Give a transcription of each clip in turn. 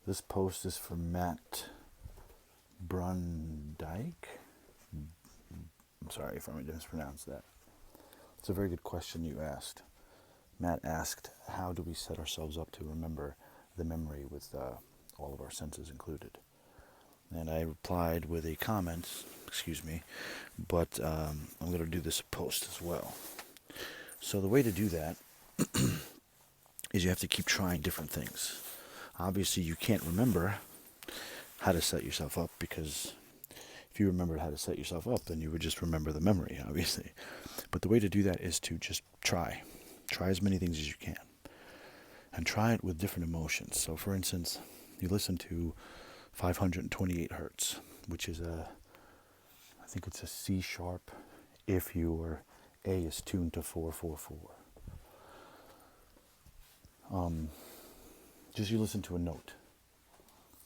This post is from Matt Brundike. I'm sorry if I mispronounced that. It's a very good question you asked. Matt asked, how do we set ourselves up to remember the memory with all of our senses included? And I replied with a comment, but I'm going to do this post as well. So the way to do that is you have to keep trying different things. Obviously, you can't remember how to set yourself up, because if you remembered how to set yourself up, then you would just remember the memory, obviously. But the way to do that is to just try. Try as many things as you can. And try it with different emotions. So, for instance, you listen to 528 hertz, which is I think it's a C sharp if your A is tuned to 444. Just you listen to a note.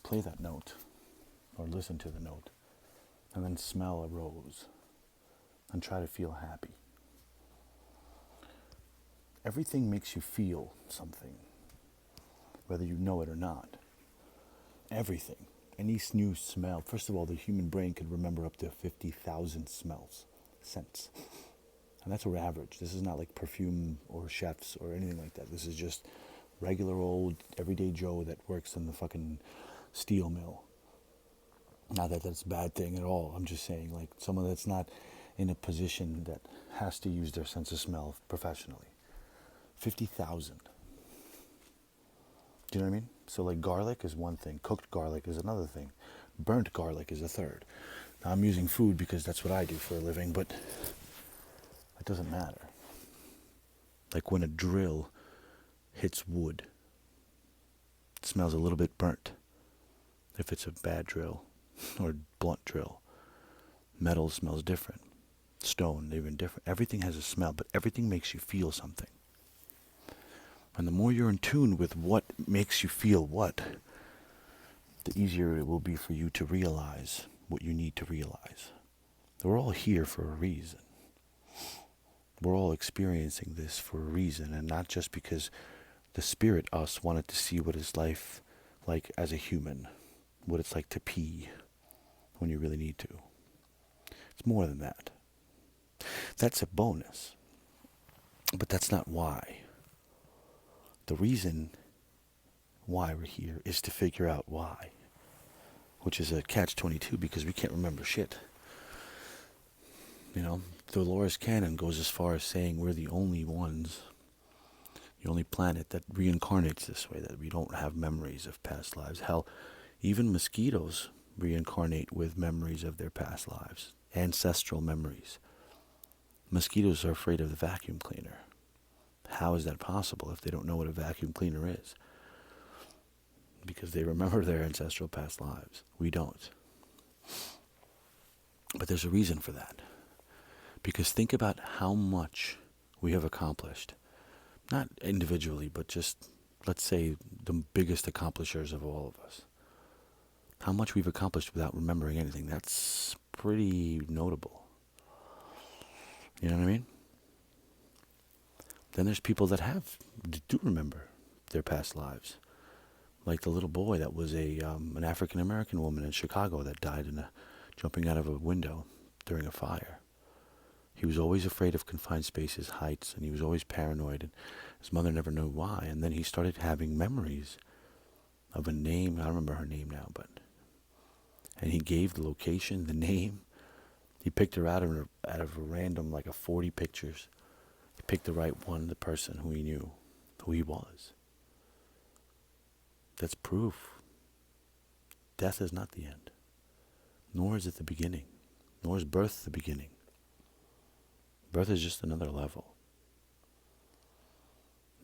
Play that note, or listen to the note, and then smell a rose, and try to feel happy. Everything makes you feel something, whether you know it or not. Everything. Any new smell. First of all, the human brain could remember up to 50,000 scents. And that's our average. This is not like perfume or chefs or anything like that. This is just regular old everyday Joe that works in the fucking steel mill. Not that that's a bad thing at all. I'm just saying, like, someone that's not in a position that has to use their sense of smell professionally. 50,000. Do you know what I mean? So, like, garlic is one thing. Cooked garlic is another thing. Burnt garlic is a third. Now, I'm using food because that's what I do for a living, but it doesn't matter. Like when a drill hits wood, it smells a little bit burnt. If it's a bad drill or blunt drill, metal smells different. Stone, even different. Everything has a smell, but everything makes you feel something. And the more you're in tune with what makes you feel what, the easier it will be for you to realize what you need to realize. We're all here for a reason. We're all experiencing this for a reason, and not just because the spirit us wanted to see what it's life like as a human, what it's like to pee when you really need to. It's more than that. That's a bonus. But that's not why. The reason why we're here is to figure out why, which is a catch-22 because we can't remember shit. You know, Dolores Cannon goes as far as saying we're the only ones, the only planet that reincarnates this way, that we don't have memories of past lives. Hell, even mosquitoes reincarnate with memories of their past lives, ancestral memories. Mosquitoes are afraid of the vacuum cleaner. How is that possible if they don't know what a vacuum cleaner is? Because they remember their ancestral past lives. We don't. But there's a reason for that. Because think about how much we have accomplished. Not individually, but just, let's say, the biggest accomplishers of all of us. How much we've accomplished without remembering anything. That's pretty notable. You know what I mean? Then there's people that do remember their past lives. Like the little boy that was an African-American woman in Chicago that died jumping out of a window during a fire. He was always afraid of confined spaces, heights, and he was always paranoid, and his mother never knew why. And then he started having memories of a name. I don't remember her name now, and he gave the location, the name. He picked her out of a random, like 40 pictures. He picked the right one, the person who he knew, who he was. That's proof. Death is not the end, nor is it the beginning, nor is birth the beginning. Birth is just another level.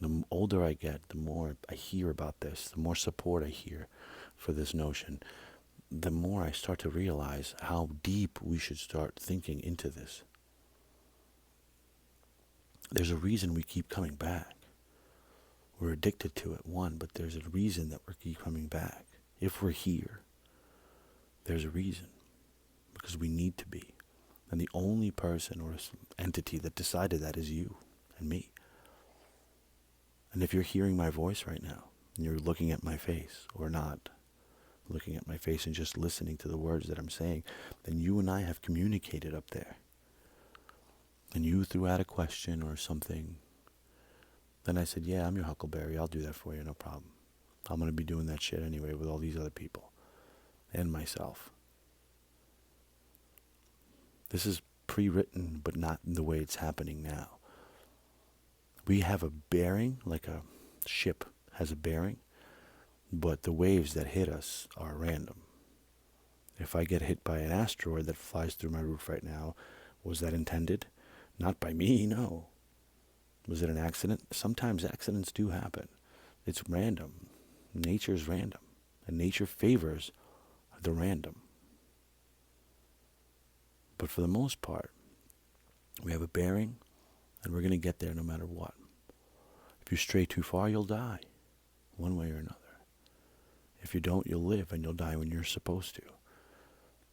The older I get, the more I hear about this, the more support I hear for this notion, the more I start to realize how deep we should start thinking into this. There's a reason we keep coming back. We're addicted to it, one, but there's a reason that we keep coming back. If we're here, there's a reason. Because we need to be. And the only person or entity that decided that is you and me. And if you're hearing my voice right now, and you're looking at my face, or not, looking at my face and just listening to the words that I'm saying, then you and I have communicated up there. And you threw out a question or something. Then I said, yeah, I'm your Huckleberry. I'll do that for you, no problem. I'm going to be doing that shit anyway with all these other people and myself. This is pre-written, but not in the way it's happening now. We have a bearing, like a ship has a bearing, but the waves that hit us are random. If I get hit by an asteroid that flies through my roof right now, was that intended? Not by me, no. Was it an accident? Sometimes accidents do happen. It's random. Nature's random. And nature favors the random. But for the most part, we have a bearing, and we're going to get there no matter what. If you stray too far, you'll die, one way or another. If you don't, you'll live, and you'll die when you're supposed to.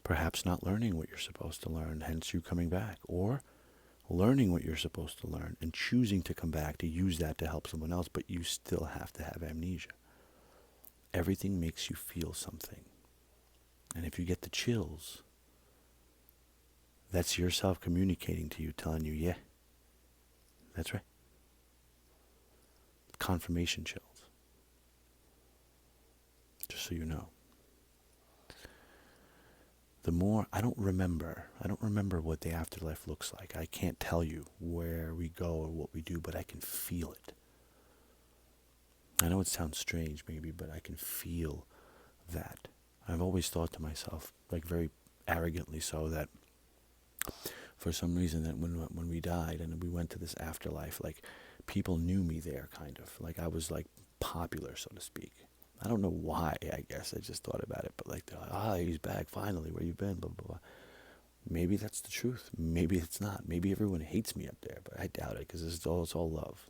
Perhaps not learning what you're supposed to learn, hence you coming back. Or learning what you're supposed to learn and choosing to come back to use that to help someone else, but you still have to have amnesia. Everything makes you feel something. And if you get the chills, that's yourself communicating to you, telling you, yeah, that's right. Confirmation chills. Just so you know. The more, I don't remember what the afterlife looks like. I can't tell you where we go or what we do, but I can feel it. I know it sounds strange maybe, but I can feel that. I've always thought to myself, like very arrogantly so, that for some reason that when we died and we went to this afterlife, like people knew me there kind of. Like I was like popular, so to speak. I don't know why, I guess. I just thought about it. But like, he's back finally. Where you been? Blah, blah, blah. Maybe that's the truth. Maybe it's not. Maybe everyone hates me up there. But I doubt it because it's all love.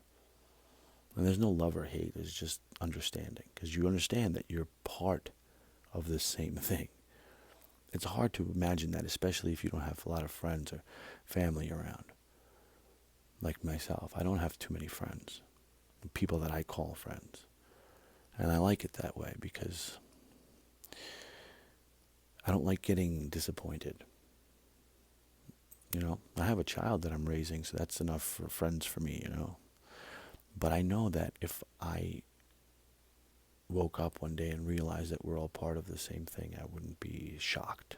And there's no love or hate. There's just understanding. Because you understand that you're part of the same thing. It's hard to imagine that, especially if you don't have a lot of friends or family around. Like myself. I don't have too many friends. People that I call friends. And I like it that way because I don't like getting disappointed. You know, I have a child that I'm raising, so that's enough for friends for me, you know. But I know that if I woke up one day and realized that we're all part of the same thing, I wouldn't be shocked.